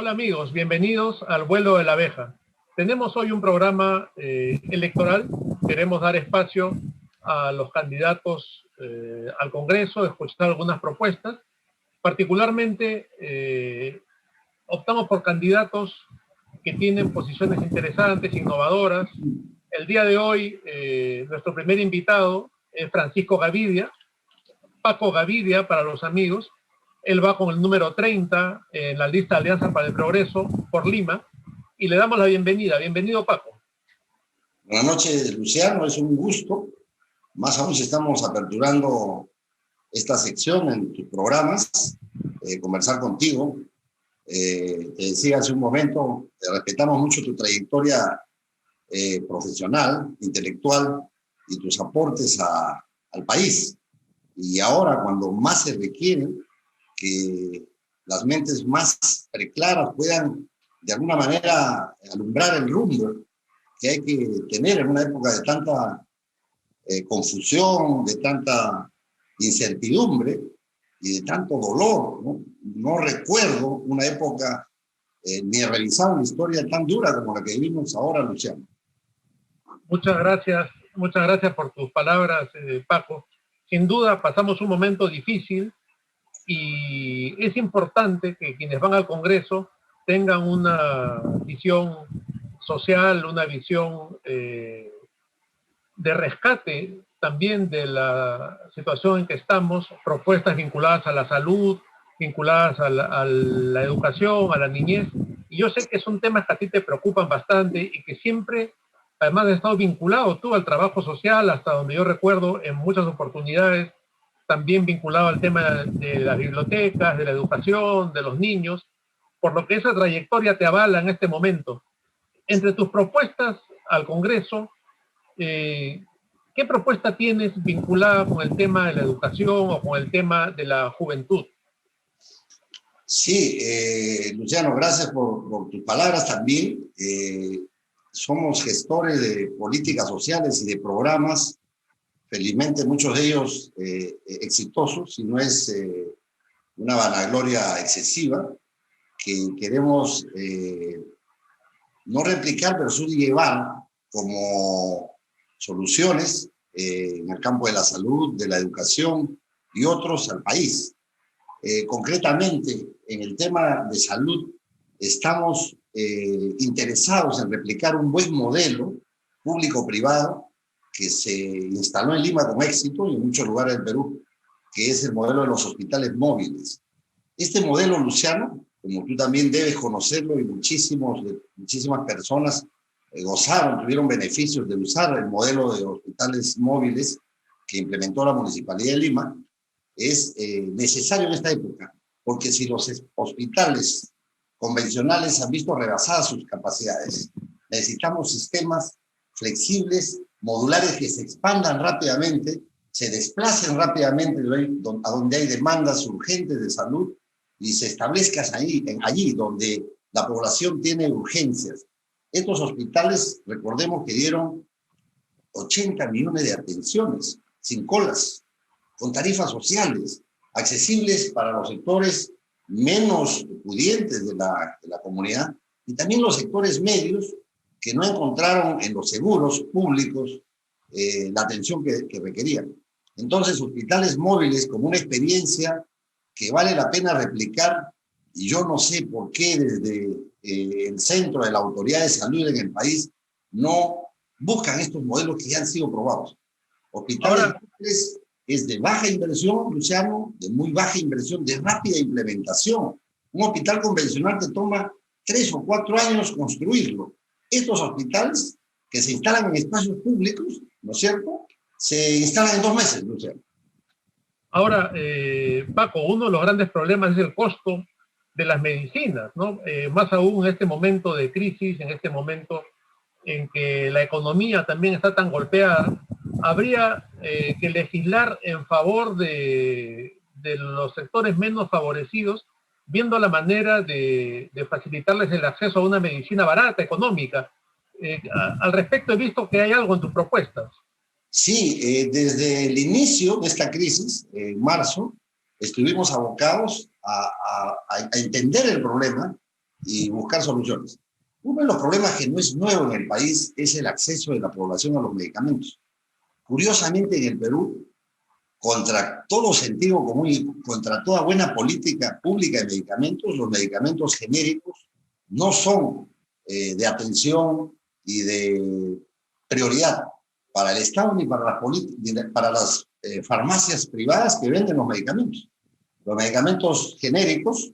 Hola amigos, bienvenidos al vuelo de la abeja. Tenemos hoy un programa electoral. Queremos dar espacio a los candidatos al Congreso, escuchar algunas propuestas. Particularmente optamos por candidatos que tienen posiciones interesantes, innovadoras. El día de hoy nuestro primer invitado es Francisco Gavidia, Paco Gavidia para los amigos. Él va con el número 30 en la lista de Alianza para el Progreso por Lima y le damos la bienvenida. Bienvenido, Paco. Buenas noches, Luciano. Es un gusto. Más aún si estamos aperturando esta sección en tus programas, conversar contigo. Te decía hace un momento, respetamos mucho tu trayectoria profesional, intelectual y tus aportes al país. Y ahora, cuando más se requiere que las mentes más preclaras puedan de alguna manera alumbrar el rumbo que hay que tener en una época de tanta confusión, de tanta incertidumbre y de tanto dolor, ¿no? No recuerdo una época ni he revisado una historia tan dura como la que vivimos ahora, Luciano. Muchas gracias por tus palabras, Paco. Sin duda pasamos un momento difícil y es importante que quienes van al Congreso tengan una visión social, una visión de rescate también de la situación en que estamos, propuestas vinculadas a la salud, vinculadas a la educación, a la niñez. Y yo sé que son temas que a ti te preocupan bastante y que siempre, además, has estado vinculado tú al trabajo social, hasta donde yo recuerdo, en muchas oportunidades, también vinculado al tema de las bibliotecas, de la educación, de los niños, por lo que esa trayectoria te avala en este momento. Entre tus propuestas al Congreso, ¿qué propuesta tienes vinculada con el tema de la educación o con el tema de la juventud? Sí, Luciano, gracias por tus palabras también. Somos gestores de políticas sociales y de programas, felizmente muchos de ellos exitosos, y no es una vanagloria excesiva, que queremos no replicar, pero sí llevar como soluciones en el campo de la salud, de la educación y otros al país. Concretamente, en el tema de salud, estamos interesados en replicar un buen modelo público-privado que se instaló en Lima con éxito y en muchos lugares del Perú, que es el modelo de los hospitales móviles. Este modelo, Luciano, como tú también debes conocerlo, y muchísimas personas tuvieron beneficios de usar el modelo de hospitales móviles que implementó la Municipalidad de Lima, es necesario en esta época, porque si los hospitales convencionales han visto rebasadas sus capacidades, necesitamos sistemas flexibles, modulares, que se expandan rápidamente, se desplacen rápidamente a donde hay demandas urgentes de salud y se establezcan allí donde la población tiene urgencias. Estos hospitales, recordemos que dieron 80 millones de atenciones, sin colas, con tarifas sociales, accesibles para los sectores menos pudientes de la comunidad y también los sectores medios que no encontraron en los seguros públicos la atención que requerían. Entonces, hospitales móviles como una experiencia que vale la pena replicar, y yo no sé por qué desde el centro de la autoridad de salud en el país no buscan estos modelos que ya han sido probados. Hospitales móviles es de baja inversión, Luciano, de muy baja inversión, de rápida implementación. Un hospital convencional te toma 3 o 4 años construirlo. Estos hospitales que se instalan en espacios públicos, ¿no es cierto?, se instalan en 2 meses, Luciano. Ahora, Paco, uno de los grandes problemas es el costo de las medicinas, ¿no? Más aún en este momento de crisis, en este momento en que la economía también está tan golpeada, habría que legislar en favor de los sectores menos favorecidos, viendo la manera de facilitarles el acceso a una medicina barata, económica. Al respecto, he visto que hay algo en tus propuestas. Sí, desde el inicio de esta crisis, en marzo, estuvimos abocados a entender el problema y buscar soluciones. Uno de los problemas que no es nuevo en el país es el acceso de la población a los medicamentos. Curiosamente, en el Perú, contra todo sentido común y contra toda buena política pública de medicamentos, los medicamentos genéricos no son de atención y de prioridad para el Estado ni para las farmacias privadas que venden los medicamentos. Los medicamentos genéricos,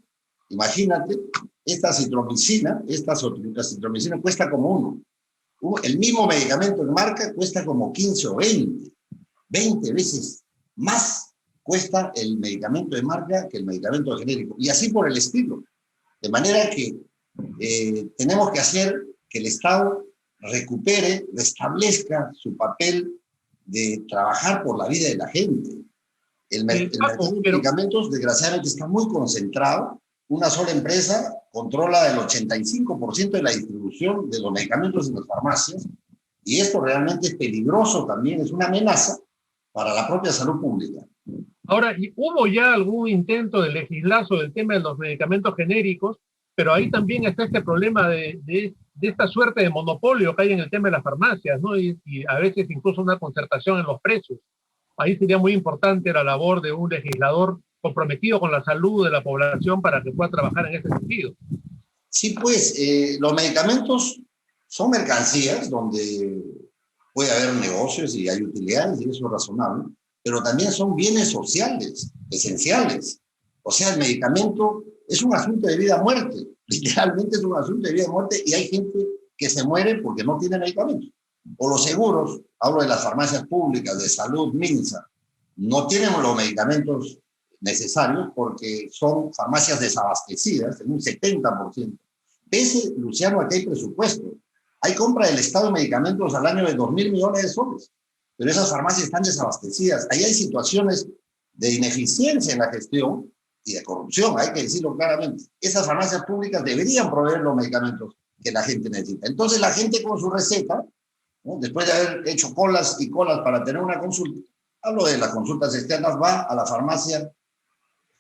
imagínate, esta citromicina cuesta como uno. El mismo medicamento en marca cuesta como 15 o 20 veces más cuesta el medicamento de marca que el medicamento genérico. Y así por el estilo. De manera que tenemos que hacer que el Estado recupere, restablezca su papel de trabajar por la vida de la gente. El mercado de medicamentos, desgraciadamente, está muy concentrado. Una sola empresa controla el 85% de la distribución de los medicamentos en las farmacias, y esto realmente es peligroso también, es una amenaza para la propia salud pública. Ahora, hubo ya algún intento de legislar sobre el tema de los medicamentos genéricos, pero ahí también está este problema de esta suerte de monopolio que hay en el tema de las farmacias, ¿no? Y a veces incluso una concertación en los precios. Ahí sería muy importante la labor de un legislador comprometido con la salud de la población para que pueda trabajar en ese sentido. Sí, pues los medicamentos son mercancías donde puede haber negocios y hay utilidades, y eso es razonable, pero también son bienes sociales, esenciales. O sea, el medicamento es un asunto de vida o muerte, literalmente es un asunto de vida o muerte, y hay gente que se muere porque no tiene medicamentos. O los seguros, hablo de las farmacias públicas de salud, MINSA, no tienen los medicamentos necesarios porque son farmacias desabastecidas en un 70%. Pese, Luciano, a que hay presupuesto. Hay compra del Estado de medicamentos al año de 2.000 millones de soles, pero esas farmacias están desabastecidas. Ahí hay situaciones de ineficiencia en la gestión y de corrupción, hay que decirlo claramente. Esas farmacias públicas deberían proveer los medicamentos que la gente necesita. Entonces la gente con su receta, ¿no?, después de haber hecho colas y colas para tener una consulta, hablo de las consultas externas, va a la farmacia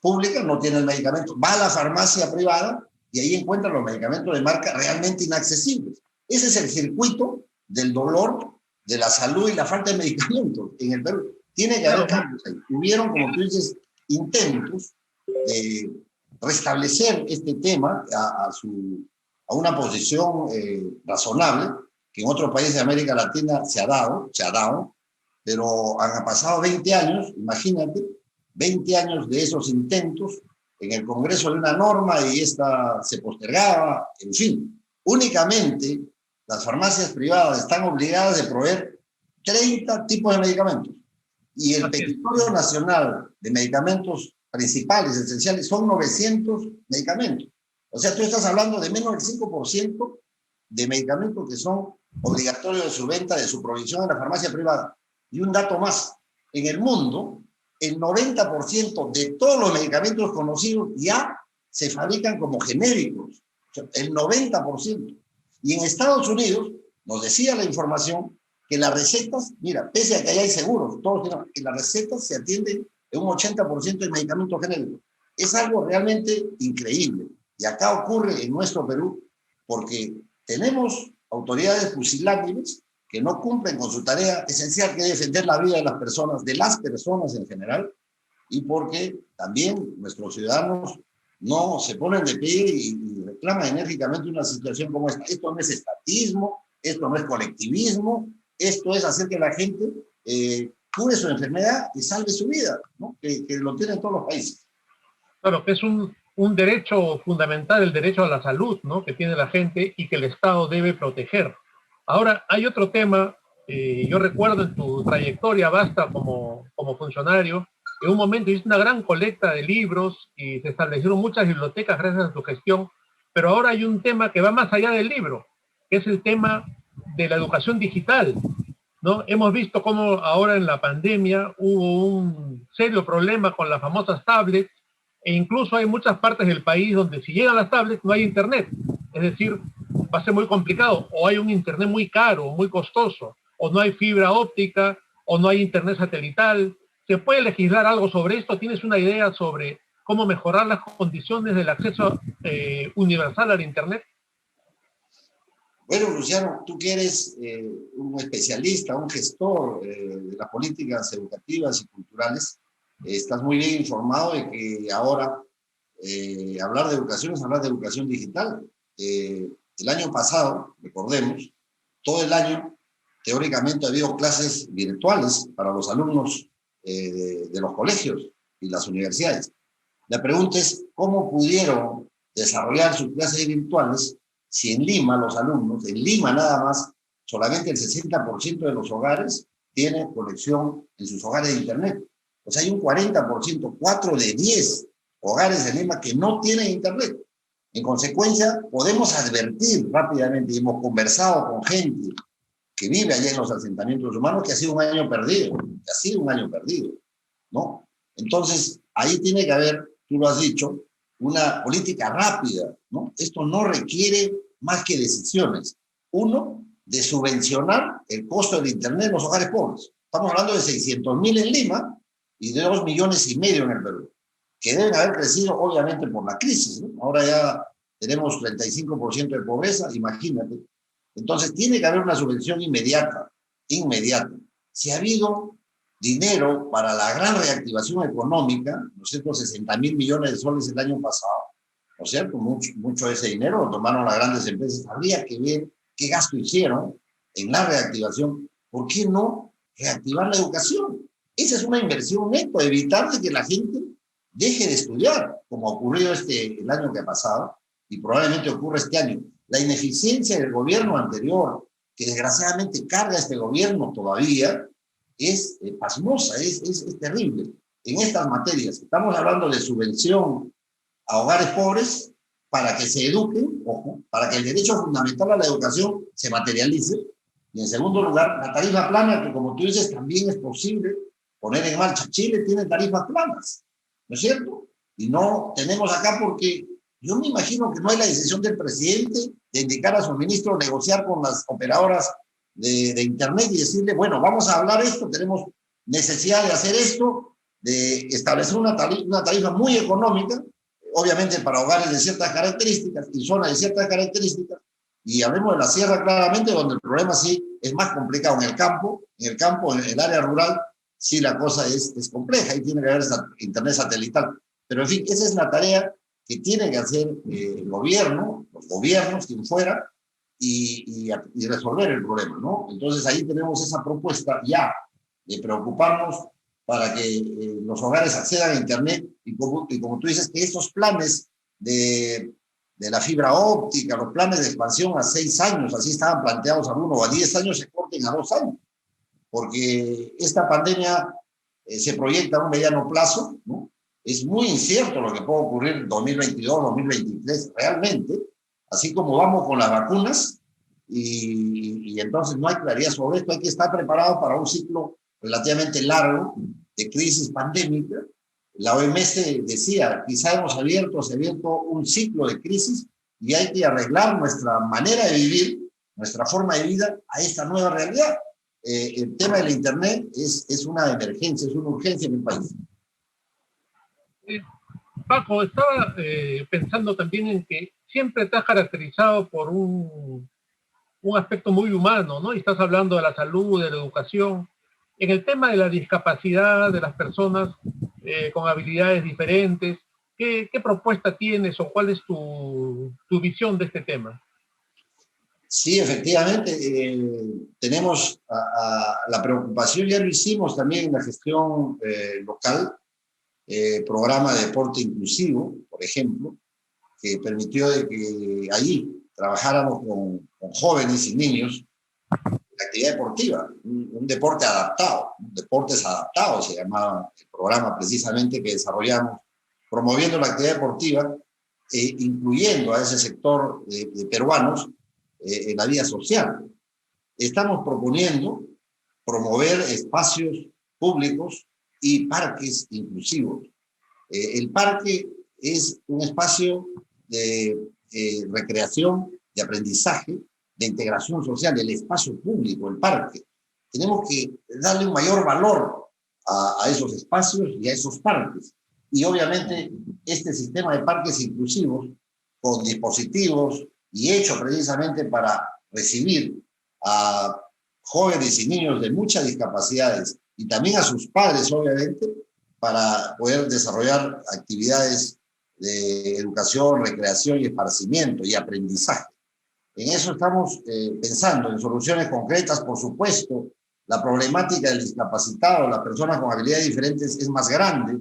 pública, no tiene el medicamento, va a la farmacia privada y ahí encuentra los medicamentos de marca realmente inaccesibles. Ese es el circuito del dolor, de la salud y la falta de medicamentos en el Perú. Tiene que haber cambios ahí. Hubieron, como tú dices, intentos de restablecer este tema a una posición razonable, que en otros países de América Latina se ha dado, pero han pasado 20 años, imagínate, 20 años de esos intentos. En el Congreso de una norma y esta se postergaba, en fin. Únicamente las farmacias privadas están obligadas de proveer 30 tipos de medicamentos. Y el petitorio nacional de medicamentos principales, esenciales, son 900 medicamentos. O sea, tú estás hablando de menos del 5% de medicamentos que son obligatorios de su venta, de su provisión en la farmacia privada. Y un dato más, en el mundo, el 90% de todos los medicamentos conocidos ya se fabrican como genéricos. O sea, el 90%. Y en Estados Unidos, nos decía la información, que las recetas, mira, pese a que hay seguros, que las recetas se atienden en un 80% de medicamentos genéricos. Es algo realmente increíble. Y acá ocurre en nuestro Perú porque tenemos autoridades pusilánimes que no cumplen con su tarea esencial, que es defender la vida de las personas en general, y porque también nuestros ciudadanos no se ponen de pie y reclaman enérgicamente una situación como esta. Esto no es estatismo, esto no es colectivismo, esto es hacer que la gente cure su enfermedad y salve su vida, ¿no? Que lo tienen todos los países. Claro, que es un derecho fundamental, el derecho a la salud, ¿no?, que tiene la gente y que el Estado debe proteger. Ahora, hay otro tema, yo recuerdo en tu trayectoria vasta como funcionario, en un momento hiciste una gran colecta de libros y se establecieron muchas bibliotecas gracias a tu gestión, pero ahora hay un tema que va más allá del libro, que es el tema de la educación digital, ¿no? Hemos visto cómo ahora en la pandemia hubo un serio problema con las famosas tablets, e incluso hay muchas partes del país donde si llegan las tablets no hay internet, es decir, va a ser muy complicado, o hay un internet muy caro, muy costoso, o no hay fibra óptica, o no hay internet satelital. ¿Se puede legislar algo sobre esto? ¿Tienes una idea sobre cómo mejorar las condiciones del acceso universal al Internet? Bueno, Luciano, tú que eres un especialista, un gestor de las políticas educativas y culturales, estás muy bien informado de que ahora hablar de educación es hablar de educación digital. El año pasado, recordemos, todo el año, teóricamente ha habido clases virtuales para los alumnos de los colegios y las universidades. La pregunta es, ¿cómo pudieron desarrollar sus clases virtuales si en Lima los alumnos, en Lima nada más, solamente el 60% de los hogares tiene conexión en sus hogares de Internet? O sea, hay un 40%, 4 de 10 hogares en Lima que no tienen Internet. En consecuencia, podemos advertir rápidamente, y hemos conversado con gente que vive allá en los asentamientos humanos, que ha sido un año perdido, ¿no? Entonces, ahí tiene que haber, tú lo has dicho, una política rápida, ¿no? Esto no requiere más que decisiones. Uno, de subvencionar el costo del Internet en los hogares pobres. Estamos hablando de 600.000 en Lima y de 2,5 millones en el Perú, que deben haber crecido obviamente por la crisis, ¿no? Ahora ya tenemos 35% de pobreza, imagínate. Entonces tiene que haber una subvención inmediata. Si ha habido dinero para la gran reactivación económica, ¿no es cierto? 60.000 millones de soles el año pasado, ¿no es cierto? Mucho de ese dinero lo tomaron las grandes empresas. Habría que ver qué gasto hicieron en la reactivación. ¿Por qué no reactivar la educación? Esa es una inversión neta, evitar de que la gente deje de estudiar, como ocurrió el año que ha pasado, y probablemente ocurre este año. La ineficiencia del gobierno anterior, que desgraciadamente carga este gobierno todavía, es pasmosa, es terrible. En estas materias, estamos hablando de subvención a hogares pobres para que se eduquen, ojo, para que el derecho fundamental a la educación se materialice. Y en segundo lugar, la tarifa plana, que como tú dices, también es posible poner en marcha. Chile tiene tarifas planas, ¿no es cierto? Y no tenemos acá porque yo me imagino que no hay la decisión del presidente de indicar a su ministro negociar con las operadoras de Internet y decirle, bueno, vamos a hablar esto, tenemos necesidad de hacer esto, de establecer una tarifa muy económica, obviamente para hogares de ciertas características y zonas de ciertas características, y hablemos de la sierra claramente, donde el problema sí es más complicado. En el campo, en el área rural, sí la cosa es compleja y tiene que haber Internet satelital. Pero en fin, esa es la tarea que tiene que hacer el gobierno, los gobiernos, quien fuera, y resolver el problema, ¿no? Entonces ahí tenemos esa propuesta ya de preocuparnos para que los hogares accedan a Internet y como tú dices, que estos planes de la fibra óptica, los planes de expansión a 6 años, así estaban planteados algunos, o a 10 años, se corten a 2 años, porque esta pandemia se proyecta a un mediano plazo, ¿no? Es muy incierto lo que puede ocurrir en 2022, 2023, realmente, así como vamos con las vacunas, y entonces no hay claridad sobre esto, hay que estar preparados para un ciclo relativamente largo de crisis pandémica. La OMS decía, quizá se ha abierto un ciclo de crisis y hay que arreglar nuestra manera de vivir, nuestra forma de vida a esta nueva realidad. El tema del Internet es una emergencia, es una urgencia en el país. Paco, estaba pensando también en que siempre te has caracterizado por un aspecto muy humano, ¿no? Y estás hablando de la salud, de la educación. En el tema de la discapacidad de las personas con habilidades diferentes, ¿qué propuesta tienes o cuál es tu visión de este tema? Sí, efectivamente, tenemos la preocupación, ya lo hicimos también en la gestión local, programa de deporte inclusivo, por ejemplo, que permitió de que allí trabajáramos con jóvenes y niños en actividad deportiva, un deporte adaptado, deportes adaptados se llamaba el programa precisamente que desarrollamos, promoviendo la actividad deportiva, incluyendo a ese sector de peruanos en la vida social. Estamos proponiendo promover espacios públicos y parques inclusivos. El parque es un espacio de recreación, de aprendizaje, de integración social, el espacio público, el parque. Tenemos que darle un mayor valor a esos espacios y a esos parques. Y obviamente este sistema de parques inclusivos, con dispositivos y hecho precisamente para recibir a jóvenes y niños de muchas discapacidades y también a sus padres, obviamente, para poder desarrollar actividades de educación, recreación y esparcimiento y aprendizaje. En eso estamos pensando, en soluciones concretas, por supuesto. La problemática del discapacitado, las personas con habilidades diferentes, es más grande.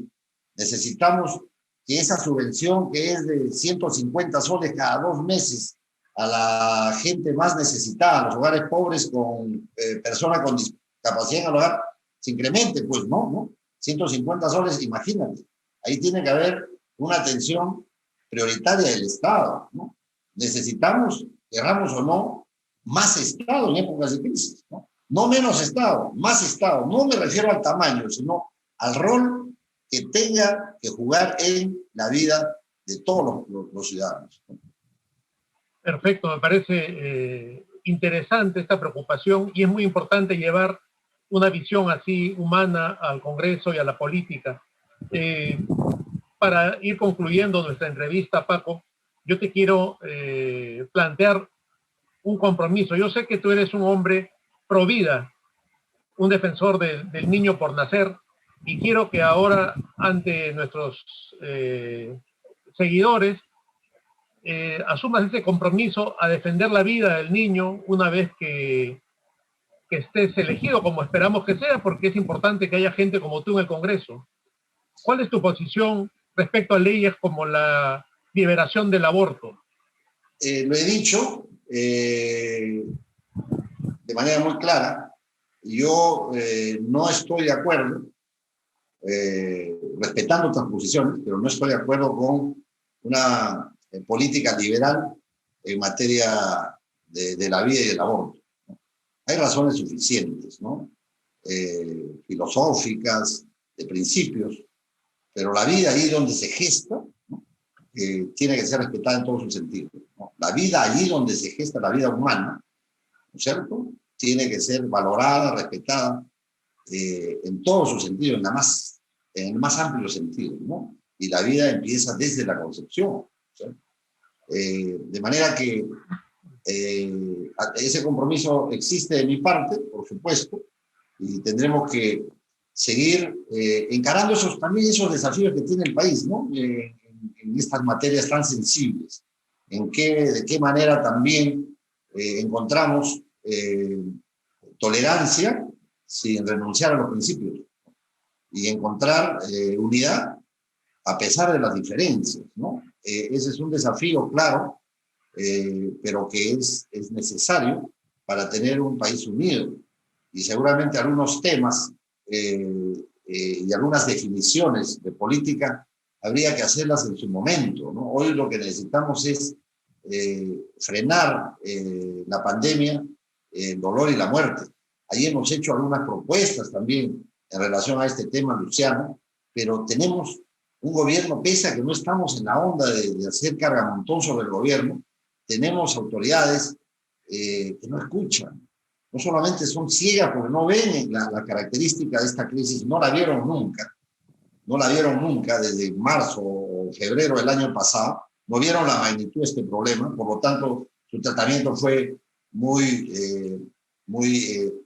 Necesitamos que esa subvención, que es de 150 soles cada 2 meses a la gente más necesitada, a los hogares pobres con personas con discapacidad en el hogar, se incremente, pues no, 150 soles, imagínate. Ahí tiene que haber una atención prioritaria del Estado, ¿no? Necesitamos, queramos o no, más Estado en épocas de crisis, ¿no? No menos Estado, más Estado. No me refiero al tamaño, sino al rol que tenga que jugar en la vida de todos los ciudadanos, ¿no? Perfecto, me parece interesante esta preocupación y es muy importante llevar una visión así humana al Congreso y a la política. Para ir concluyendo nuestra entrevista, Paco, yo te quiero plantear un compromiso. Yo sé que tú eres un hombre pro vida, un defensor del niño por nacer, y quiero que ahora, ante nuestros seguidores, asumas ese compromiso a defender la vida del niño una vez que estés elegido, como esperamos que sea, porque es importante que haya gente como tú en el Congreso. ¿Cuál es tu posición respecto a leyes como la liberación del aborto? Lo he dicho de manera muy clara. Yo no estoy de acuerdo, respetando otras posiciones, pero no estoy de acuerdo con una política liberal en materia de la vida y del aborto, ¿no? Hay razones suficientes, ¿no? Filosóficas, de principios, pero la vida allí donde se gesta, ¿no? Tiene que ser respetada en todos sus sentidos, ¿no? La vida allí donde se gesta la vida humana, ¿no es cierto?, tiene que ser valorada, respetada en todos sus sentidos, en el más amplio sentido, ¿no? Y la vida empieza desde la concepción, ¿sí? De manera que ese compromiso existe de mi parte, por supuesto, y tendremos que seguir encarando también esos desafíos que tiene el país, ¿no? En estas materias tan sensibles, de qué manera también encontramos tolerancia sin renunciar a los principios y encontrar unidad a pesar de las diferencias, ¿no? Ese es un desafío, claro, pero que es necesario para tener un país unido. Y seguramente algunos temas y algunas definiciones de política habría que hacerlas en su momento, ¿no? Hoy lo que necesitamos es frenar la pandemia, el dolor y la muerte. Ahí hemos hecho algunas propuestas también en relación a este tema, Luciano, pero tenemos un gobierno, pese a que no estamos en la onda de hacer cargamontón sobre el gobierno, tenemos autoridades que no escuchan. No solamente son ciegas porque no ven la característica de esta crisis, no la vieron nunca desde marzo o febrero del año pasado, no vieron la magnitud de este problema, por lo tanto su tratamiento fue muy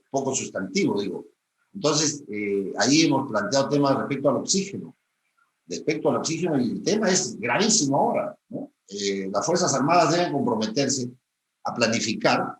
poco sustantivo, digo. Entonces, ahí hemos planteado temas respecto al oxígeno, y el tema es gravísimo ahora, ¿no? Las Fuerzas Armadas deben comprometerse a planificar,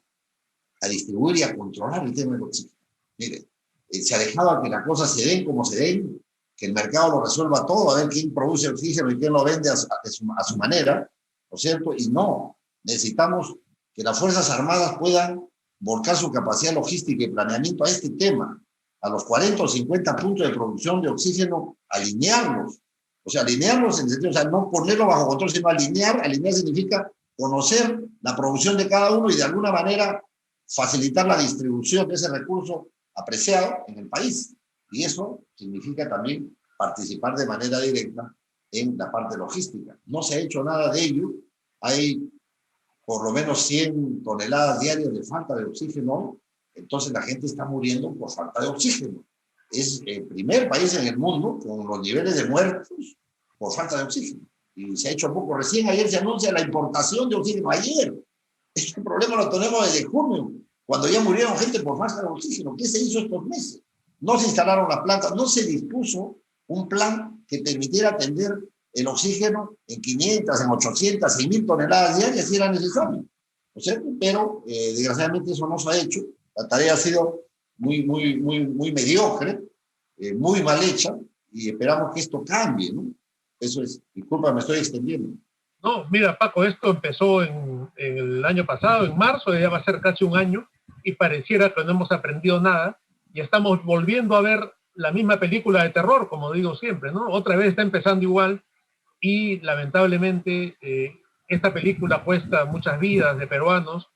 a distribuir y a controlar el tema del oxígeno. Mire, se ha dejado a que las cosas se den como se den, que el mercado lo resuelva todo, a ver quién produce oxígeno y quién lo vende a su manera, ¿no es cierto? Y no, necesitamos que las Fuerzas Armadas puedan volcar su capacidad logística y planeamiento a este tema, a los 40 o 50 puntos de producción de oxígeno, alinearlos. O sea, alinearlos en el sentido, o sea, no ponerlo bajo control, sino alinear. Alinear significa conocer la producción de cada uno y de alguna manera facilitar la distribución de ese recurso apreciado en el país. Y eso significa también participar de manera directa en la parte logística. No se ha hecho nada de ello. Hay por lo menos 100 toneladas diarias de falta de oxígeno. Entonces la gente está muriendo por falta de oxígeno. Es el primer país en el mundo con los niveles de muertos por falta de oxígeno. Y se ha hecho poco. Recién ayer se anuncia la importación de oxígeno. Ayer. Este problema lo tenemos desde junio, cuando ya murieron gente por falta de oxígeno. ¿Qué se hizo estos meses? No se instalaron las plantas, no se dispuso un plan que permitiera atender el oxígeno en 500, en 800, 6.000 toneladas diarias si era necesario. ¿No es cierto? Pero desgraciadamente eso no se ha hecho. La tarea ha sido muy mediocre, muy mal hecha, y esperamos que esto cambie, ¿no? Eso es. Disculpa, me estoy extendiendo. No, mira, Paco, esto empezó en el año pasado, en marzo, ya va a ser casi un año, y pareciera que no hemos aprendido nada, y estamos volviendo a ver la misma película de terror, como digo siempre, ¿no? Otra vez está empezando igual, y lamentablemente esta película cuesta muchas vidas de peruanos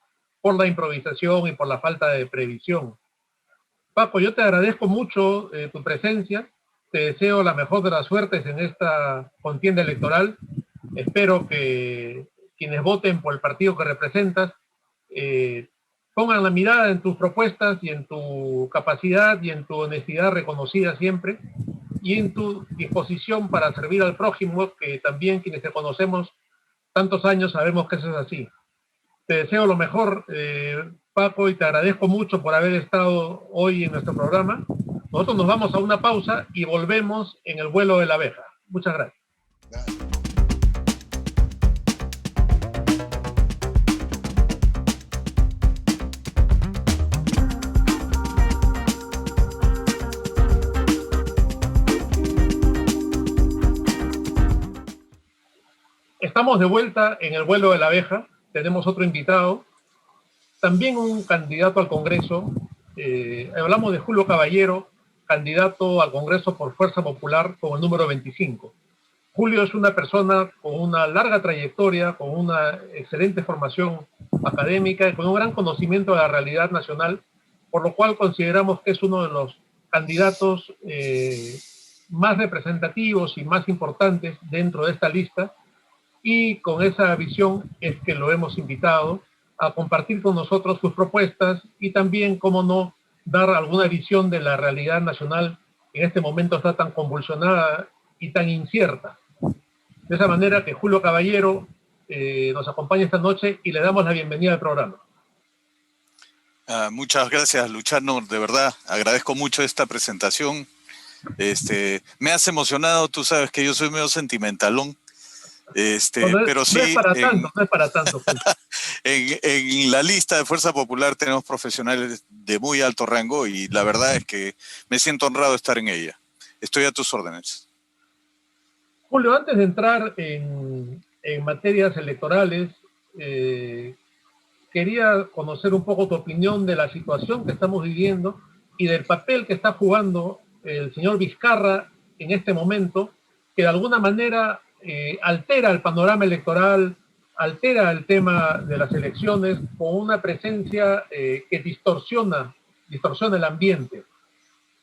por la improvisación y por la falta de previsión. Paco, yo te agradezco mucho tu presencia, te deseo la mejor de las suertes en esta contienda electoral. Espero que quienes voten por el partido que representas pongan la mirada en tus propuestas y en tu capacidad y en tu honestidad reconocida siempre y en tu disposición para servir al prójimo, que también quienes te conocemos tantos años sabemos que eso es así. Te deseo lo mejor, Paco, y te agradezco mucho por haber estado hoy en nuestro programa. Nosotros nos vamos a una pausa y volvemos en el vuelo de la abeja. Muchas gracias. Gracias. Estamos de vuelta en el vuelo de la abeja. Tenemos otro invitado, también un candidato al Congreso. Hablamos de Julio Caballero, candidato al Congreso por Fuerza Popular con el número 25. Julio es una persona con una larga trayectoria, con una excelente formación académica y con un gran conocimiento de la realidad nacional, por lo cual consideramos que es uno de los candidatos más representativos y más importantes dentro de esta lista. Y con esa visión es que lo hemos invitado a compartir con nosotros sus propuestas y también, cómo no, dar alguna visión de la realidad nacional que en este momento está tan convulsionada y tan incierta. De esa manera que Julio Caballero nos acompaña esta noche y le damos la bienvenida al programa. Muchas gracias, Luciano. De verdad, agradezco mucho esta presentación. Me has emocionado, tú sabes que yo soy medio sentimentalón. Pero sí, no es para tanto, no es para tanto. en la lista de Fuerza Popular tenemos profesionales de muy alto rango y la verdad es que me siento honrado de estar en ella. Estoy a tus órdenes. Julio, antes de entrar en materias electorales, quería conocer un poco tu opinión de la situación que estamos viviendo y del papel que está jugando el señor Vizcarra en este momento, que de alguna manera altera el panorama electoral, altera el tema de las elecciones con una presencia que distorsiona el ambiente.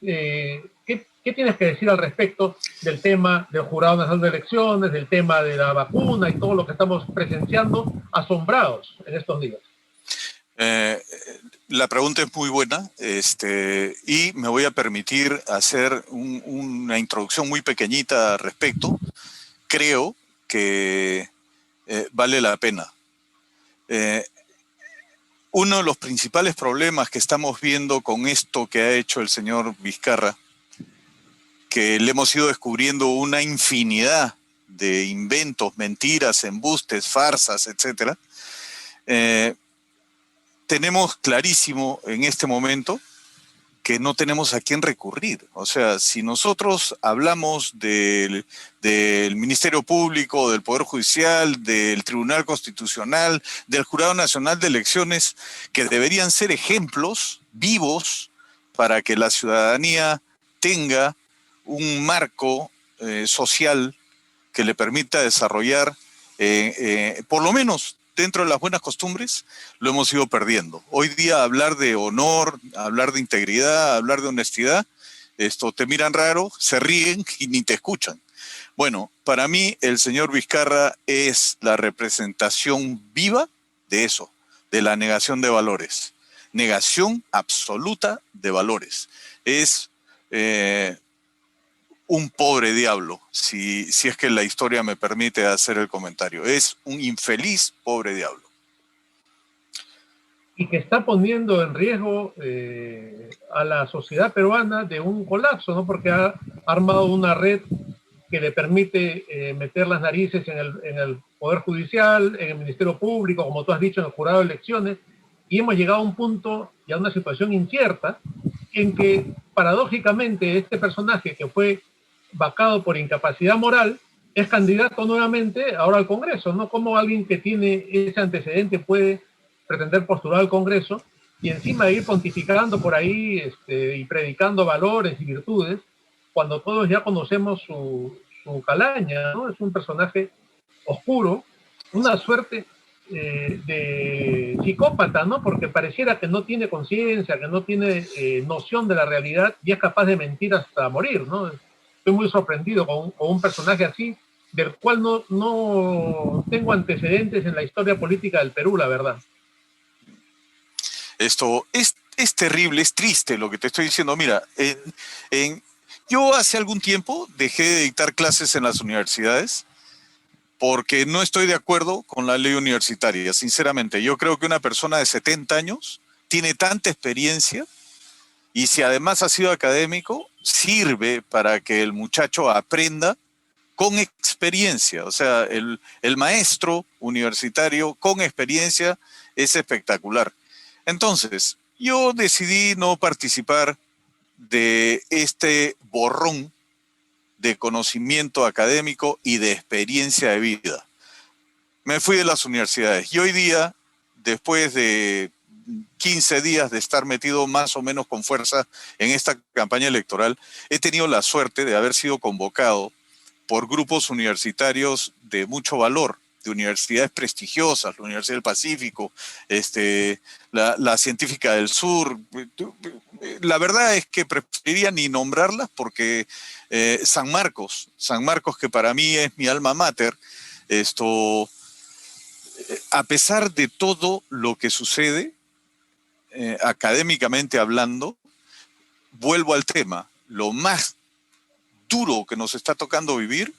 ¿Qué tienes que decir al respecto del tema del Jurado Nacional de Elecciones, del tema de la vacuna y todo lo que estamos presenciando, asombrados en estos días? La pregunta es muy buena y me voy a permitir hacer una introducción muy pequeñita al respecto. Creo que vale la pena. Uno de los principales problemas que estamos viendo con esto que ha hecho el señor Vizcarra, que le hemos ido descubriendo una infinidad de inventos, mentiras, embustes, farsas, etc. Tenemos clarísimo en este momento que no tenemos a quién recurrir. O sea, si nosotros hablamos del Ministerio Público, del Poder Judicial, del Tribunal Constitucional, del Jurado Nacional de Elecciones, que deberían ser ejemplos vivos para que la ciudadanía tenga un marco social que le permita desarrollar, por lo menos dentro de las buenas costumbres, lo hemos ido perdiendo. Hoy día hablar de honor, hablar de integridad, hablar de honestidad, te miran raro, se ríen y ni te escuchan. Bueno, para mí el señor Vizcarra es la representación viva de eso, de la negación de valores. Negación absoluta de valores. Es un pobre diablo, si es que la historia me permite hacer el comentario. Es un infeliz pobre diablo. Y que está poniendo en riesgo a la sociedad peruana de un colapso, ¿no? Porque ha armado una red que le permite meter las narices en el Poder Judicial, en el Ministerio Público, como tú has dicho, en el jurado de elecciones, y hemos llegado a un punto y a una situación incierta en que, paradójicamente, este personaje que fue vacado por incapacidad moral es candidato nuevamente ahora al Congreso, ¿no? Como alguien que tiene ese antecedente puede pretender postular al Congreso y encima ir pontificando por ahí y predicando valores y virtudes, cuando todos ya conocemos su calaña, ¿no? Es un personaje oscuro, una suerte de psicópata, ¿no? Porque pareciera que no tiene conciencia, que no tiene noción de la realidad y es capaz de mentir hasta morir, ¿no? Estoy muy sorprendido con un personaje así, del cual no tengo antecedentes en la historia política del Perú, la verdad. Esto es terrible, es triste lo que te estoy diciendo. Mira, yo hace algún tiempo dejé de dictar clases en las universidades porque no estoy de acuerdo con la ley universitaria, sinceramente. Yo creo que una persona de 70 años tiene tanta experiencia y si además ha sido académico, sirve para que el muchacho aprenda con experiencia. O sea, el maestro universitario con experiencia es espectacular. Entonces, yo decidí no participar de este borrón de conocimiento académico y de experiencia de vida. Me fui de las universidades y hoy día, después de 15 días de estar metido más o menos con fuerza en esta campaña electoral, he tenido la suerte de haber sido convocado por grupos universitarios de mucho valor, de universidades prestigiosas, la Universidad del Pacífico, la Científica del Sur. La verdad es que preferiría ni nombrarlas porque San Marcos, que para mí es mi alma mater, a pesar de todo lo que sucede, académicamente hablando, vuelvo al tema, lo más duro que nos está tocando vivir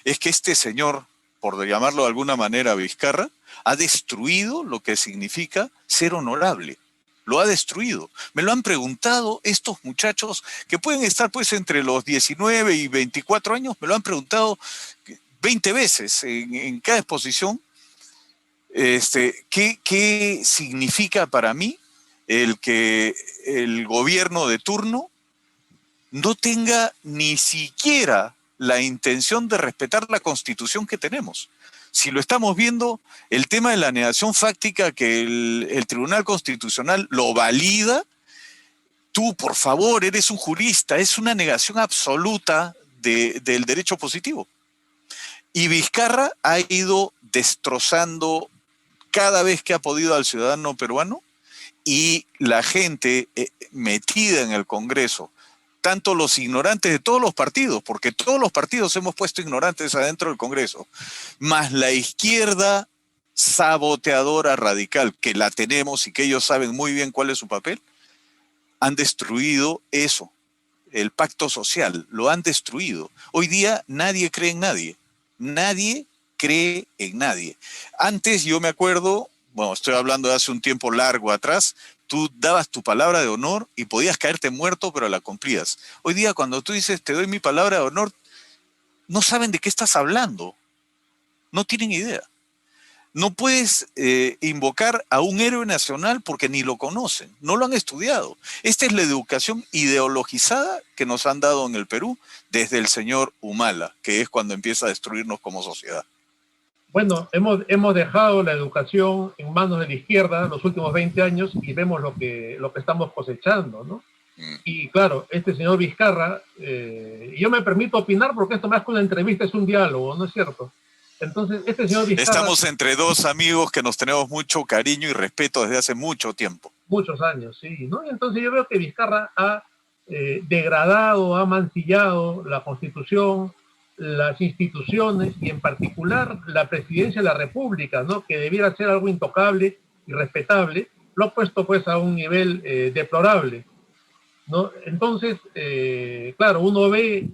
es que este señor, por llamarlo de alguna manera Vizcarra, ha destruido lo que significa ser honorable. Lo ha destruido. Me lo han preguntado estos muchachos que pueden estar pues entre los 19 y 24 años, me lo han preguntado 20 veces en cada exposición. ¿Qué significa para mí el que el gobierno de turno no tenga ni siquiera la intención de respetar la Constitución que tenemos? Si lo estamos viendo, el tema de la negación fáctica que el Tribunal Constitucional lo valida, tú, por favor, eres un jurista, es una negación absoluta del derecho positivo. Y Vizcarra ha ido destrozando cada vez que ha podido al ciudadano peruano y la gente metida en el Congreso, tanto los ignorantes de todos los partidos, porque todos los partidos hemos puesto ignorantes adentro del Congreso, más la izquierda saboteadora radical, que la tenemos y que ellos saben muy bien cuál es su papel, han destruido eso, el pacto social, lo han destruido. Hoy día nadie cree en nadie, nadie cree en nadie. Antes yo me acuerdo, bueno, estoy hablando de hace un tiempo largo atrás, tú dabas tu palabra de honor y podías caerte muerto, pero la cumplías. Hoy día cuando tú dices, te doy mi palabra de honor, no saben de qué estás hablando. No tienen idea. No puedes invocar a un héroe nacional porque ni lo conocen, no lo han estudiado. Esta es la educación ideologizada que nos han dado en el Perú desde el señor Humala, que es cuando empieza a destruirnos como sociedad. Bueno, hemos dejado la educación en manos de la izquierda los últimos 20 años y vemos lo que estamos cosechando, ¿no? Y claro, este señor Vizcarra, yo me permito opinar porque esto más que una entrevista es un diálogo, ¿no es cierto? Entonces, este señor Vizcarra... Estamos entre dos amigos que nos tenemos mucho cariño y respeto desde hace mucho tiempo. Muchos años, sí, ¿no? Y entonces yo veo que Vizcarra ha degradado, ha mancillado la Constitución, las instituciones y en particular la presidencia de la República, ¿no? Que debiera ser algo intocable y respetable, lo ha puesto pues a un nivel deplorable, ¿no? Entonces, claro, uno ve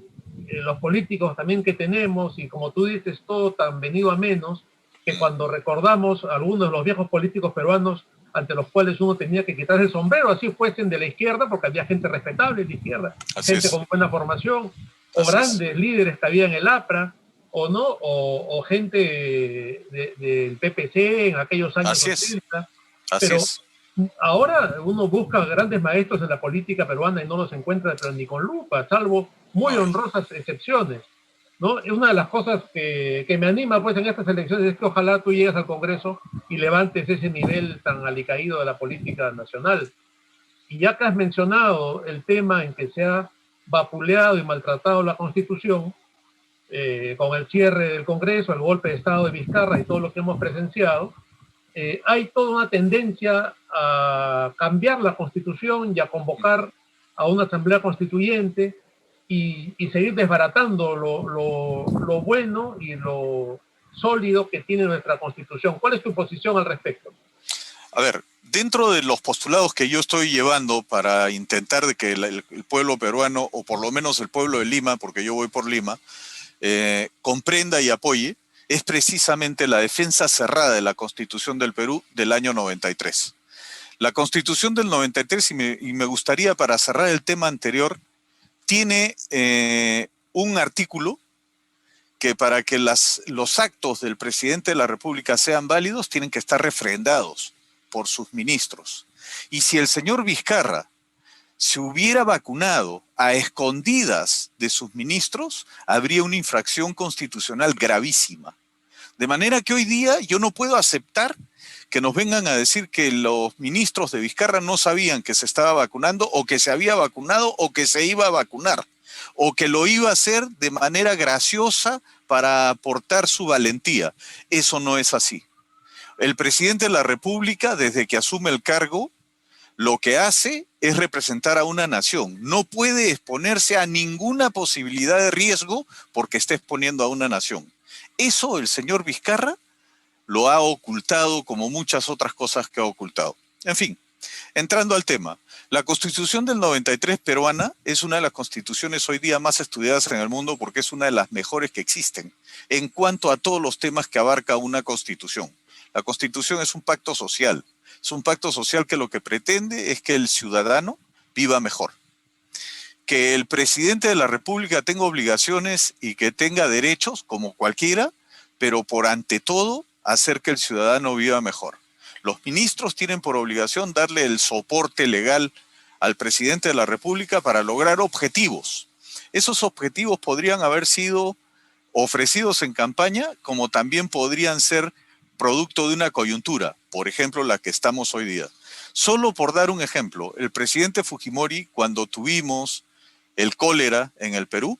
los políticos también que tenemos, y como tú dices, todo tan venido a menos, que cuando recordamos a algunos de los viejos políticos peruanos ante los cuales uno tenía que quitarse el sombrero, así fuesen de la izquierda, porque había gente respetable en la izquierda, Así gente es. con buena formación, o Así es. grandes líderes que había en el APRA, o no, o gente del PPC en aquellos años Así es. 80, Así pero es. ahora uno busca grandes maestros en la política peruana y no los encuentra, pero ni con lupa, salvo muy No, honrosas excepciones, ¿no? Es una de las cosas que me anima pues en estas elecciones, es que ojalá tú llegues al Congreso y levantes ese nivel tan alicaído de la política nacional. Y ya que has mencionado el tema en que se ha vapuleado y maltratado la Constitución, con el cierre del Congreso, el golpe de Estado de Vizcarra y todo lo que hemos presenciado, hay toda una tendencia a cambiar la Constitución y a convocar a una asamblea constituyente y seguir desbaratando lo bueno y lo sólido que tiene nuestra Constitución. ¿Cuál es tu posición al respecto? A ver, dentro de los postulados que yo estoy llevando para intentar de que el pueblo peruano, o por lo menos el pueblo de Lima, porque yo voy por Lima, comprenda y apoye, es precisamente la defensa cerrada de la Constitución del Perú del año 93. La Constitución del 93, y me gustaría para cerrar el tema anterior, tiene un artículo que para que los actos del presidente de la República sean válidos tienen que estar refrendados por sus ministros. Y si el señor Vizcarra se hubiera vacunado a escondidas de sus ministros, habría una infracción constitucional gravísima. De manera que hoy día yo no puedo aceptar que nos vengan a decir que los ministros de Vizcarra no sabían que se estaba vacunando, o que se había vacunado, o que se iba a vacunar, o que lo iba a hacer de manera graciosa para aportar su valentía. Eso no es así. El presidente de la República, desde que asume el cargo, lo que hace es representar a una nación. No puede exponerse a ninguna posibilidad de riesgo porque está exponiendo a una nación. Eso el señor Vizcarra lo ha ocultado, como muchas otras cosas que ha ocultado. En fin, entrando al tema, la Constitución del 93 peruana es una de las constituciones hoy día más estudiadas en el mundo, porque es una de las mejores que existen en cuanto a todos los temas que abarca una constitución. La Constitución es un pacto social. Es un pacto social que lo que pretende es que el ciudadano viva mejor. Que el presidente de la República tenga obligaciones y que tenga derechos como cualquiera, pero por ante todo hacer que el ciudadano viva mejor. Los ministros tienen por obligación darle el soporte legal al presidente de la República para lograr objetivos. Esos objetivos podrían haber sido ofrecidos en campaña, como también podrían ser producto de una coyuntura, por ejemplo, la que estamos hoy día. Solo por dar un ejemplo, el presidente Fujimori, cuando tuvimos el cólera en el Perú,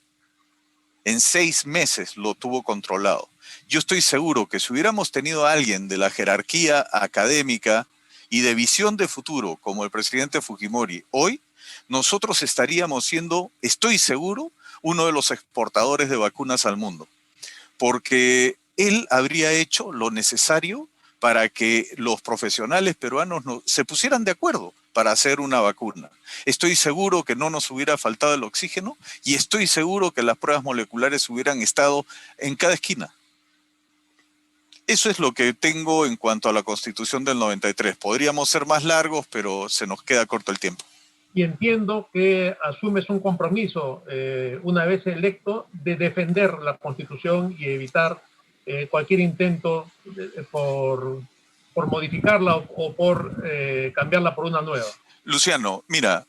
en 6 meses lo tuvo controlado. Yo estoy seguro que si hubiéramos tenido a alguien de la jerarquía académica y de visión de futuro, como el presidente Fujimori, hoy, nosotros estaríamos siendo, estoy seguro, uno de los exportadores de vacunas al mundo. Porque él habría hecho lo necesario para que los profesionales peruanos se pusieran de acuerdo para hacer una vacuna. Estoy seguro que no nos hubiera faltado el oxígeno, y estoy seguro que las pruebas moleculares hubieran estado en cada esquina. Eso es lo que tengo en cuanto a la Constitución del 93. Podríamos ser más largos, pero se nos queda corto el tiempo. Y entiendo que asumes un compromiso, una vez electo, de defender la Constitución y evitar cualquier intento por modificarla o por cambiarla por una nueva. Luciano, mira,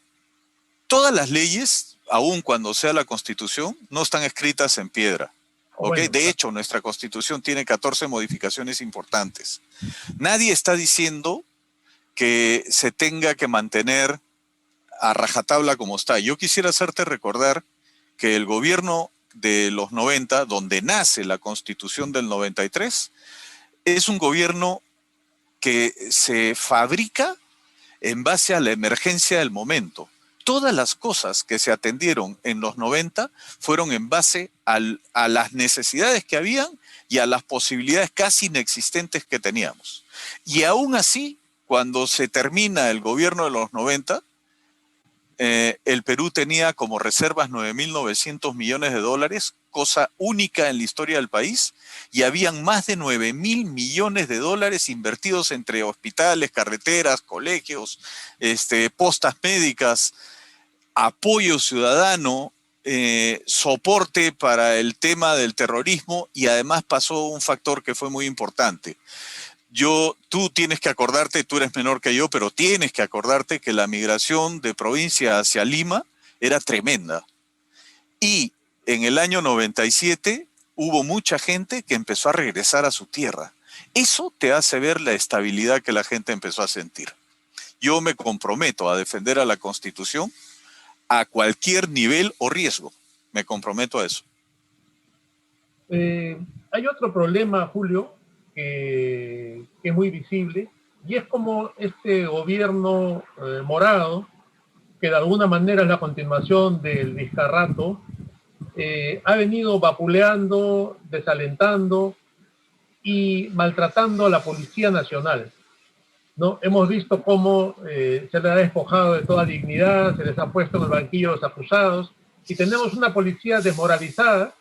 todas las leyes, aun cuando sea la Constitución, no están escritas en piedra. ¿Okay? Bueno, de hecho, nuestra Constitución tiene 14 modificaciones importantes. Nadie está diciendo que se tenga que mantener a rajatabla como está. Yo quisiera hacerte recordar que el gobierno de los 90, donde nace la Constitución del 93, es un gobierno que se fabrica en base a la emergencia del momento. Todas las cosas que se atendieron en los 90 fueron en base a las necesidades que habían y a las posibilidades casi inexistentes que teníamos. Y aún así, cuando se termina el gobierno de los 90, el Perú tenía como reservas 9.900 millones de dólares, cosa única en la historia del país, y habían más de 9.000 millones de dólares invertidos entre hospitales, carreteras, colegios, postas médicas, apoyo ciudadano, soporte para el tema del terrorismo, y además pasó un factor que fue muy importante. Tú tienes que acordarte, tú eres menor que yo, pero tienes que acordarte que la migración de provincia hacia Lima era tremenda. Y en el año 97 hubo mucha gente que empezó a regresar a su tierra. Eso te hace ver la estabilidad que la gente empezó a sentir. Yo me comprometo a defender a la Constitución a cualquier nivel o riesgo. Me comprometo a eso. Hay otro problema, Julio, que es muy visible, y es como este gobierno morado, que de alguna manera es la continuación del Vizcarrato, ha venido vapuleando, desalentando y maltratando a la Policía Nacional, ¿no? Hemos visto cómo se les ha despojado de toda dignidad, se les ha puesto en el banquillo los acusados, y tenemos una policía desmoralizada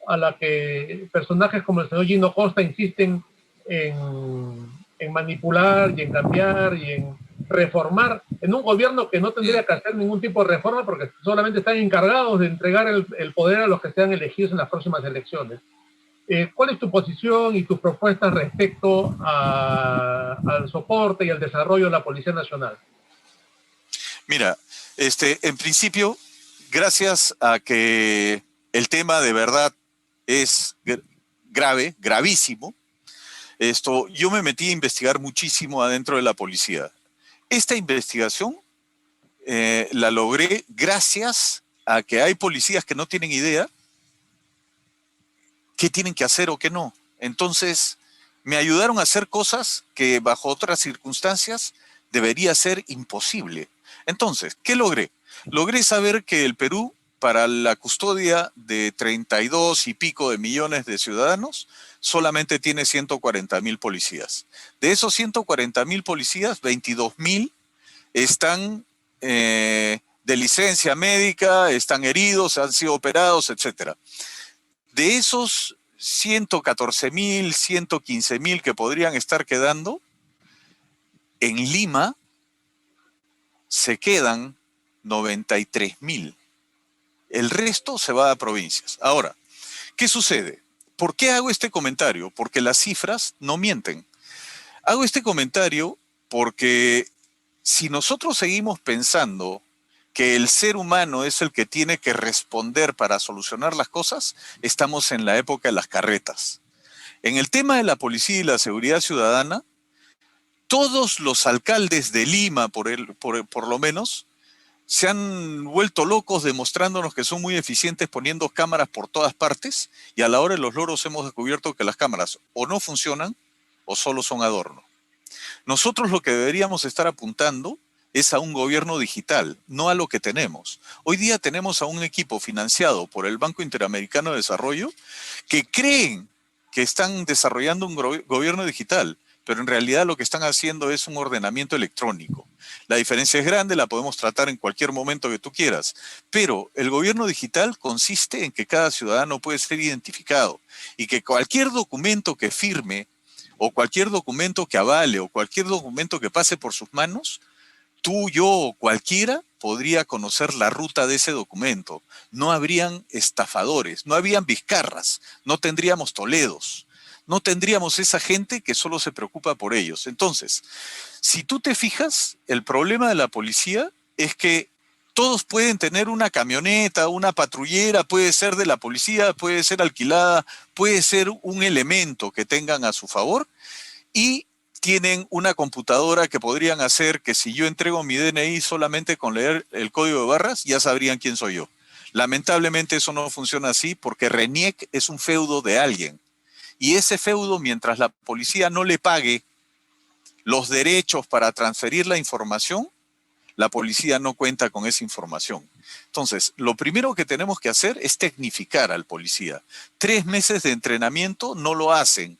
a la que personajes como el señor Gino Costa insisten en manipular y en cambiar y en reformar en un gobierno que no tendría que hacer ningún tipo de reforma porque solamente están encargados de entregar el poder a los que sean elegidos en las próximas elecciones. ¿Cuál es tu posición y tus propuestas respecto al soporte y al desarrollo de la Policía Nacional? Mira, en principio, gracias a que el tema de verdad es grave, gravísimo, yo me metí a investigar muchísimo adentro de la policía. Esta investigación la logré gracias a que hay policías que no tienen idea qué tienen que hacer o qué no. Entonces, me ayudaron a hacer cosas que bajo otras circunstancias debería ser imposible. Entonces, ¿qué logré? Logré saber que el Perú, para la custodia de 32 y pico de millones de ciudadanos, solamente tiene 140.000 policías. De esos 140.000 policías, 22.000 están de licencia médica, están heridos, han sido operados, etc. De esos 114.000, 115.000 que podrían estar quedando, en Lima se quedan 93.000. El resto se va a provincias. Ahora, ¿qué sucede? ¿Por qué hago este comentario? Porque las cifras no mienten. Hago este comentario porque si nosotros seguimos pensando que el ser humano es el que tiene que responder para solucionar las cosas, estamos en la época de las carretas. En el tema de la policía y la seguridad ciudadana, todos los alcaldes de Lima, por lo menos, se han vuelto locos demostrándonos que son muy eficientes poniendo cámaras por todas partes, y a la hora de los loros hemos descubierto que las cámaras o no funcionan o solo son adorno. Nosotros lo que deberíamos estar apuntando es a un gobierno digital, no a lo que tenemos. Hoy día tenemos a un equipo financiado por el Banco Interamericano de Desarrollo que creen que están desarrollando un gobierno digital, pero en realidad lo que están haciendo es un ordenamiento electrónico. La diferencia es grande, la podemos tratar en cualquier momento que tú quieras, pero el gobierno digital consiste en que cada ciudadano puede ser identificado y que cualquier documento que firme o cualquier documento que avale o cualquier documento que pase por sus manos, tú, yo o cualquiera podría conocer la ruta de ese documento. No habrían estafadores, no habrían Vizcarras, no tendríamos Toledos, no tendríamos esa gente que solo se preocupa por ellos. Entonces, si tú te fijas, el problema de la policía es que todos pueden tener una camioneta, una patrullera, puede ser de la policía, puede ser alquilada, puede ser un elemento que tengan a su favor, y tienen una computadora que podrían hacer que si yo entrego mi DNI solamente con leer el código de barras, ya sabrían quién soy yo. Lamentablemente eso no funciona así porque RENIEC es un feudo de alguien. Y ese feudo, mientras la policía no le pague los derechos para transferir la información, la policía no cuenta con esa información. Entonces, lo primero que tenemos que hacer es tecnificar al policía. 3 meses de entrenamiento no lo hacen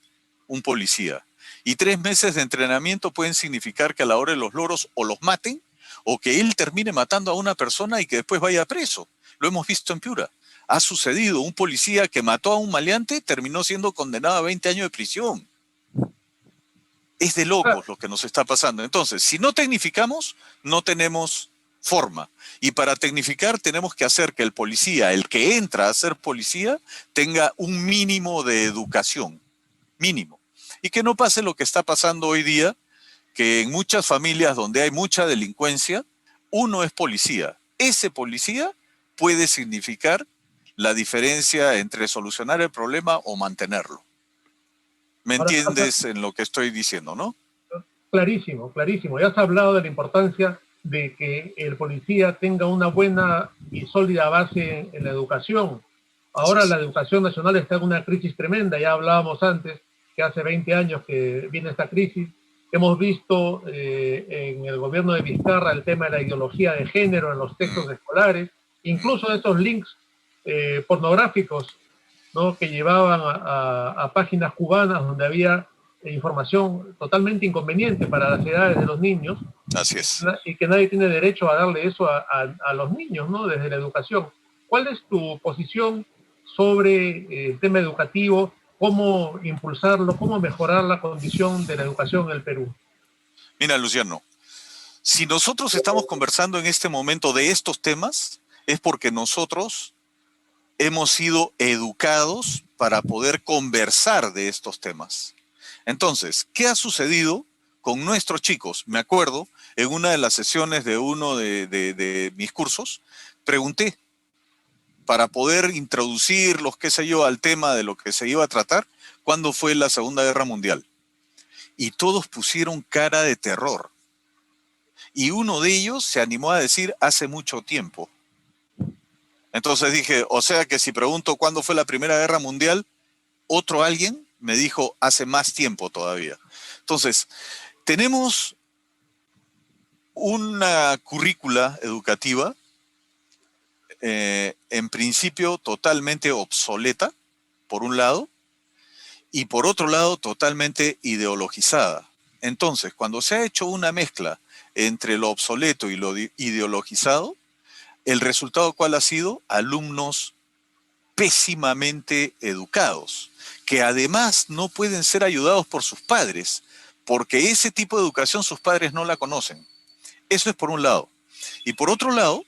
un policía. Y 3 meses de entrenamiento pueden significar que a la hora de los loros o los maten o que él termine matando a una persona y que después vaya preso. Lo hemos visto en Piura. Ha sucedido, un policía que mató a un maleante terminó siendo condenado a 20 años de prisión. Es de locos lo que nos está pasando. Entonces, si no tecnificamos, no tenemos forma. Y para tecnificar tenemos que hacer que el policía, el que entra a ser policía, tenga un mínimo de educación. Mínimo. Y que no pase lo que está pasando hoy día, que en muchas familias donde hay mucha delincuencia, uno es policía. Ese policía puede significar la diferencia entre solucionar el problema o mantenerlo. ¿Me entiendes en lo que estoy diciendo, no? Clarísimo, clarísimo. Ya has hablado de la importancia de que el policía tenga una buena y sólida base en la educación. Ahora la educación nacional está en una crisis tremenda. Ya hablábamos antes que hace 20 años que viene esta crisis. Hemos visto en el gobierno de Vizcarra el tema de la ideología de género en los textos escolares, incluso estos links pornográficos, ¿no?, que llevaban a páginas cubanas donde había información totalmente inconveniente para las edades de los niños. Así es. Y que nadie tiene derecho a darle eso a los niños, ¿no?, desde la educación. ¿Cuál es tu posición sobre el tema educativo? ¿Cómo impulsarlo? ¿Cómo mejorar la condición de la educación en el Perú? Mira, Luciano, si nosotros estamos conversando en este momento de estos temas, es porque nosotros hemos sido educados para poder conversar de estos temas. Entonces, ¿qué ha sucedido con nuestros chicos? Me acuerdo, en una de las sesiones de uno de mis cursos, pregunté, para poder introducirlos, qué sé yo, al tema de lo que se iba a tratar, ¿cuándo fue la Segunda Guerra Mundial? Y todos pusieron cara de terror. Y uno de ellos se animó a decir hace mucho tiempo. Entonces dije, o sea que si pregunto cuándo fue la Primera Guerra Mundial, otro alguien me dijo hace más tiempo todavía. Entonces, tenemos una currícula educativa en principio totalmente obsoleta, por un lado, y por otro lado totalmente ideologizada. Entonces, cuando se ha hecho una mezcla entre lo obsoleto y lo ideologizado, ¿el resultado cuál ha sido? Alumnos pésimamente educados, que además no pueden ser ayudados por sus padres, porque ese tipo de educación sus padres no la conocen. Eso es por un lado. Y por otro lado,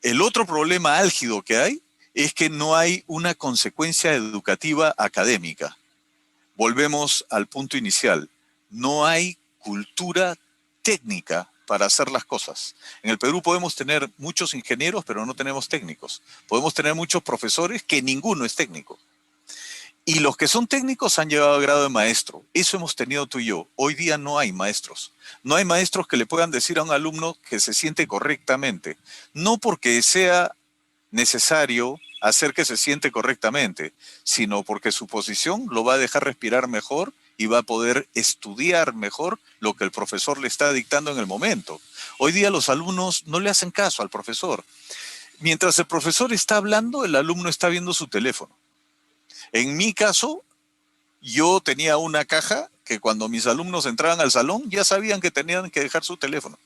el otro problema álgido que hay es que no hay una consecuencia educativa académica. Volvemos al punto inicial. No hay cultura técnica para hacer las cosas. En el Perú podemos tener muchos ingenieros, pero no tenemos técnicos. Podemos tener muchos profesores que ninguno es técnico. Y los que son técnicos han llegado al grado de maestro. Eso hemos tenido tú y yo. Hoy día no hay maestros. No hay maestros que le puedan decir a un alumno que se siente correctamente. No porque sea necesario hacer que se siente correctamente, sino porque su posición lo va a dejar respirar mejor y va a poder estudiar mejor lo que el profesor le está dictando en el momento. Hoy día los alumnos no le hacen caso al profesor. Mientras el profesor está hablando, el alumno está viendo su teléfono. En mi caso, yo tenía una caja que cuando mis alumnos entraban al salón ya sabían que tenían que dejar su teléfono.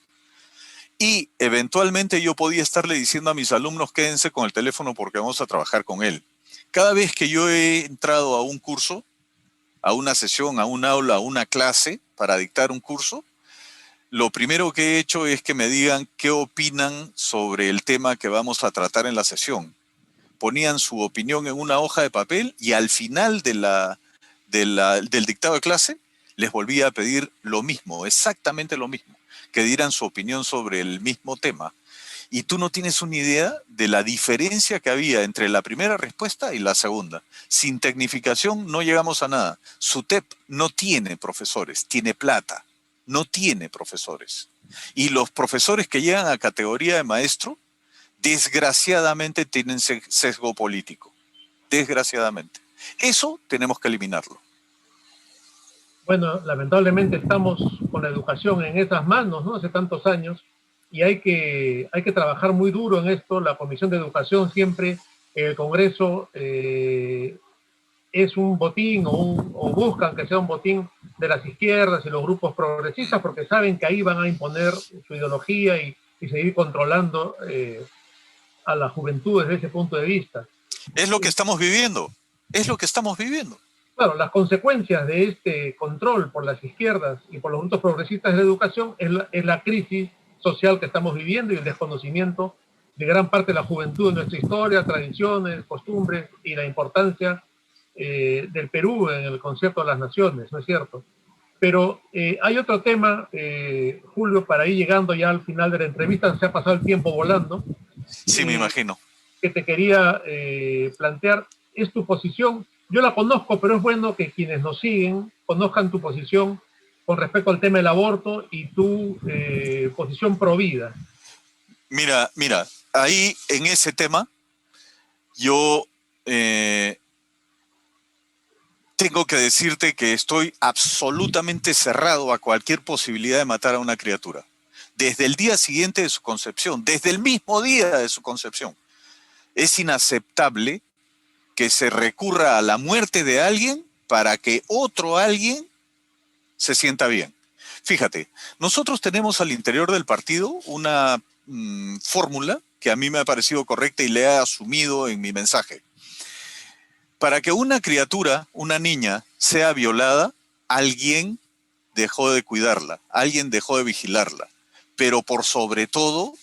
Y eventualmente yo podía estarle diciendo a mis alumnos, quédense con el teléfono porque vamos a trabajar con él. Cada vez que yo he entrado a un curso, a una sesión, a un aula, a una clase para dictar un curso, lo primero que he hecho es que me digan qué opinan sobre el tema que vamos a tratar en la sesión. Ponían su opinión en una hoja de papel y al final del dictado de clase les volvía a pedir lo mismo, exactamente lo mismo, que dieran su opinión sobre el mismo tema. Y tú no tienes una idea de la diferencia que había entre la primera respuesta y la segunda. Sin tecnificación no llegamos a nada. SUTEP no tiene profesores, tiene plata, no tiene profesores. Y los profesores que llegan a categoría de maestro, desgraciadamente tienen sesgo político. Desgraciadamente. Eso tenemos que eliminarlo. Bueno, lamentablemente estamos con la educación en esas manos, ¿no?, hace tantos años, y hay que trabajar muy duro en esto. La Comisión de Educación siempre, el Congreso, es un botín o buscan que sea un botín de las izquierdas y los grupos progresistas porque saben que ahí van a imponer su ideología y y seguir controlando a la juventud desde ese punto de vista. Es lo que estamos viviendo, es lo que estamos viviendo. Claro, las consecuencias de este control por las izquierdas y por los grupos progresistas de la educación es la crisis social que estamos viviendo y el desconocimiento de gran parte de la juventud de nuestra historia, tradiciones, costumbres y la importancia del Perú en el concierto de las naciones, ¿no es cierto? Pero hay otro tema, Julio, para ir llegando ya al final de la entrevista, se ha pasado el tiempo volando. Sí, me imagino. Que te quería plantear, es tu posición. Yo la conozco, pero es bueno que quienes nos siguen conozcan tu posición con respecto al tema del aborto y tu posición pro vida. Mira, ahí en ese tema yo tengo que decirte que estoy absolutamente cerrado a cualquier posibilidad de matar a una criatura. Desde el día siguiente de su concepción, desde el mismo día de su concepción. Es inaceptable que se recurra a la muerte de alguien para que otro alguien se sienta bien. Fíjate, nosotros tenemos al interior del partido una fórmula que a mí me ha parecido correcta y le he asumido en mi mensaje. Para que una criatura, una niña, sea violada, alguien dejó de cuidarla, alguien dejó de vigilarla, pero por sobre todo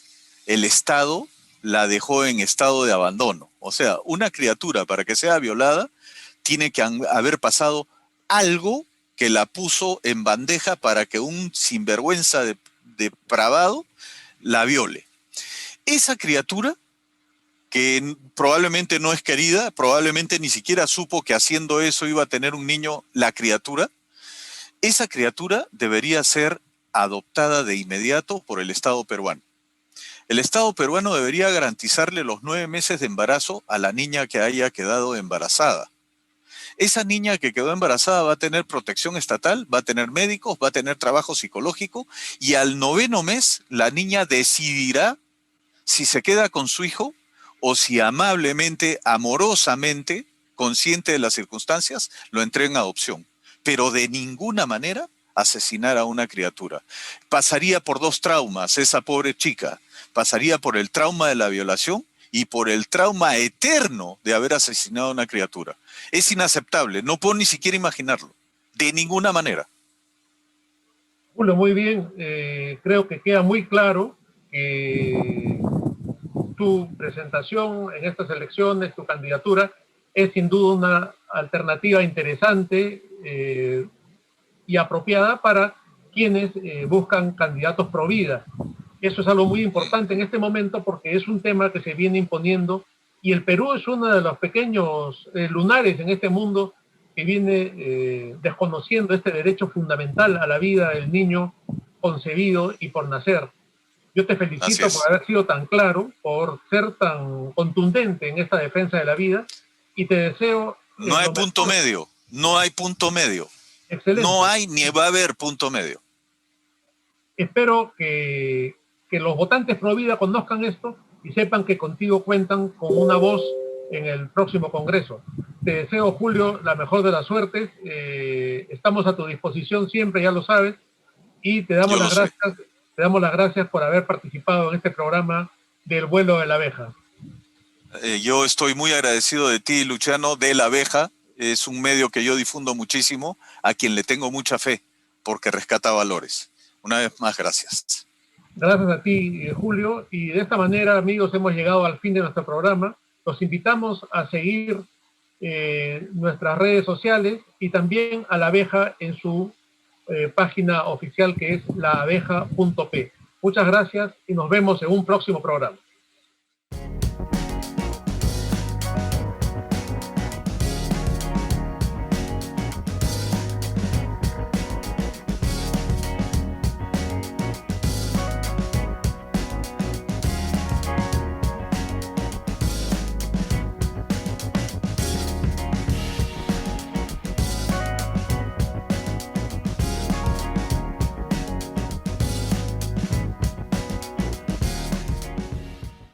el Estado la dejó en estado de abandono. O sea, una criatura para que sea violada tiene que haber pasado algo que la puso en bandeja para que un sinvergüenza depravado la viole. Esa criatura, que probablemente no es querida, probablemente ni siquiera supo que haciendo eso iba a tener un niño la criatura, esa criatura debería ser adoptada de inmediato por el Estado peruano. El Estado peruano debería garantizarle los 9 meses de embarazo a la niña que haya quedado embarazada. Esa niña que quedó embarazada va a tener protección estatal, va a tener médicos, va a tener trabajo psicológico y al 9º mes la niña decidirá si se queda con su hijo o si amablemente, amorosamente, consciente de las circunstancias, lo entrega en adopción. Pero de ninguna manera asesinar a una criatura. Pasaría por 2 traumas esa pobre chica. Pasaría por el trauma de la violación y por el trauma eterno de haber asesinado a una criatura. Es inaceptable, no puedo ni siquiera imaginarlo, de ninguna manera. Julio, muy bien, creo que queda muy claro que tu presentación en estas elecciones, tu candidatura, es sin duda una alternativa interesante y apropiada para quienes buscan candidatos pro vida. Eso es algo muy importante en este momento porque es un tema que se viene imponiendo y el Perú es uno de los pequeños lunares en este mundo que viene desconociendo este derecho fundamental a la vida del niño concebido y por nacer. Yo te felicito por haber sido tan claro, por ser tan contundente en esta defensa de la vida y te deseo... No hay punto medio, no hay punto medio. Excelente. No hay ni va a haber punto medio. Espero que los votantes pro vida conozcan esto y sepan que contigo cuentan con una voz en el próximo Congreso. Te deseo, Julio, la mejor de las suertes. Estamos a tu disposición siempre, ya lo sabes, y te damos las gracias. Te damos las gracias por haber participado en este programa del vuelo de la abeja. Yo estoy muy agradecido de ti, Luciano, de La Abeja. Es un medio que yo difundo muchísimo, a quien le tengo mucha fe, porque rescata valores. Una vez más, gracias. Gracias a ti, Julio. Y de esta manera, amigos, hemos llegado al fin de nuestro programa. Los invitamos a seguir nuestras redes sociales y también a La Abeja en su página oficial que es laabeja.p. Muchas gracias y nos vemos en un próximo programa.